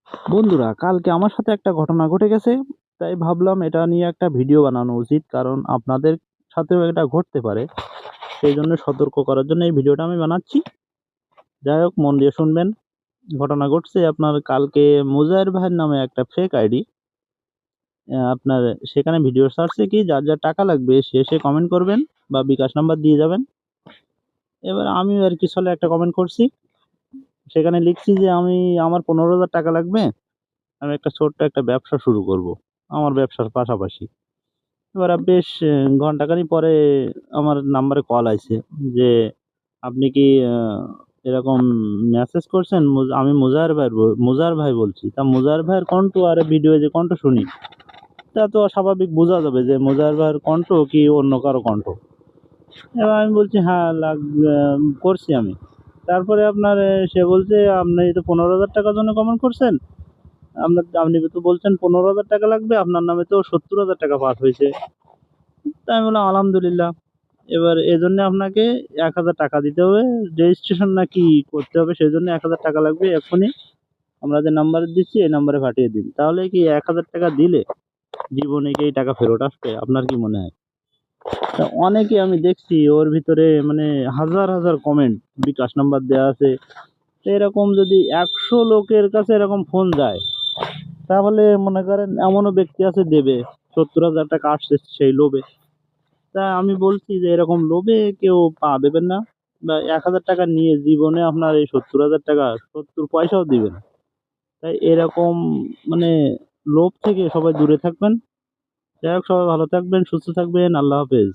বন্ধুরা, কালকে আমার সাথে একটা ঘটনা ঘটে গেছে। তাই ভাবলাম এটা নিয়ে একটা ভিডিও বানানো উচিত, কারণ আপনাদের সাথেও এটা ঘটতে পারে। সেই জন্য সতর্ক করার জন্য এই ভিডিওটা আমি বানাচ্ছি। যাই হোক, মন দিয়ে শুনবেন। ঘটনা ঘটছে আপনার কালকে মুজাহির ভাইয়ের নামে একটা ফেক আইডি, আপনার সেখানে ভিডিও ছাড়ছে কি যার যার টাকা লাগবে সে কমেন্ট করবেন বা বিকাশ নাম্বার দিয়ে যাবেন। এবার আমিও আর কি ছলে একটা কমেন্ট করছি, সেখানে লিখছি যে আমার 15,000 টাকা লাগবে, আমি একটা ছোট্ট একটা ব্যবসা শুরু করব আমার ব্যবসার পাশাপাশি। এবার বেশ ঘন্টাখানিক পরে আমার নাম্বারে কল আইছে যে আপনি কি এরকম মেসেজ করছেন। আমি মুজাহির ভাই বলছি। তা মুজাহির ভাইয়ের কণ্ঠ আর ভিডিও যে কণ্ঠ শুনি, তা তো স্বাভাবিক বোঝা যাবে যে মুজাহির ভাইয়ের কণ্ঠ কি অন্য কারো কণ্ঠ। এবার আমি বলছি হ্যাঁ করছি আমি। তারপরে আপনার সে বলছে আপনি তো 15,000 টাকার জন্য কমেন্ট করছেন, আপনি তো বলছেন 15,000 টাকা লাগবে, আপনার নামে তো 70,000 টাকা পাস হয়েছে। তাই আমি বললাম আলহামদুলিল্লাহ। এবার এজন্য আপনাকে 1,000 টাকা দিতে হবে, রেজিস্ট্রেশন না কি করতে হবে, সেজন্য 1,000 টাকা লাগবে। এক্ষুনি আমরা যে নাম্বারে দিচ্ছি এই নাম্বারে পাঠিয়ে দিন। তাহলে কি 1,000 টাকা দিলে জীবনে কি এই টাকা ফেরত আসবে? আপনার কি মনে হয়? তা অনেকে আমি দেখছি ওর ভিতরে মানে হাজার হাজার কমেন্ট, বিকাশ নাম্বার দেওয়া আছে। তো এরকম যদি 100 লোকের কাছে এরকম ফোন যায়, তাহলে মনে করেন এমনও ব্যক্তি আছে দেবে 70,000 টাকা আসছে সেই লোভে। তা আমি বলছি যে এরকম লোভে কেউ পা দেবেন না, বা 1,000 টাকা নিয়ে জীবনে আপনার এই 70,000 টাকা 70 পয়সাও দিবে না। তাই এরকম মানে লোভ থেকে সবাই দূরে থাকবেন। যাই হোক, সবাই ভালো থাকবেন, সুস্থ থাকবেন। আল্লাহ হাফেজ।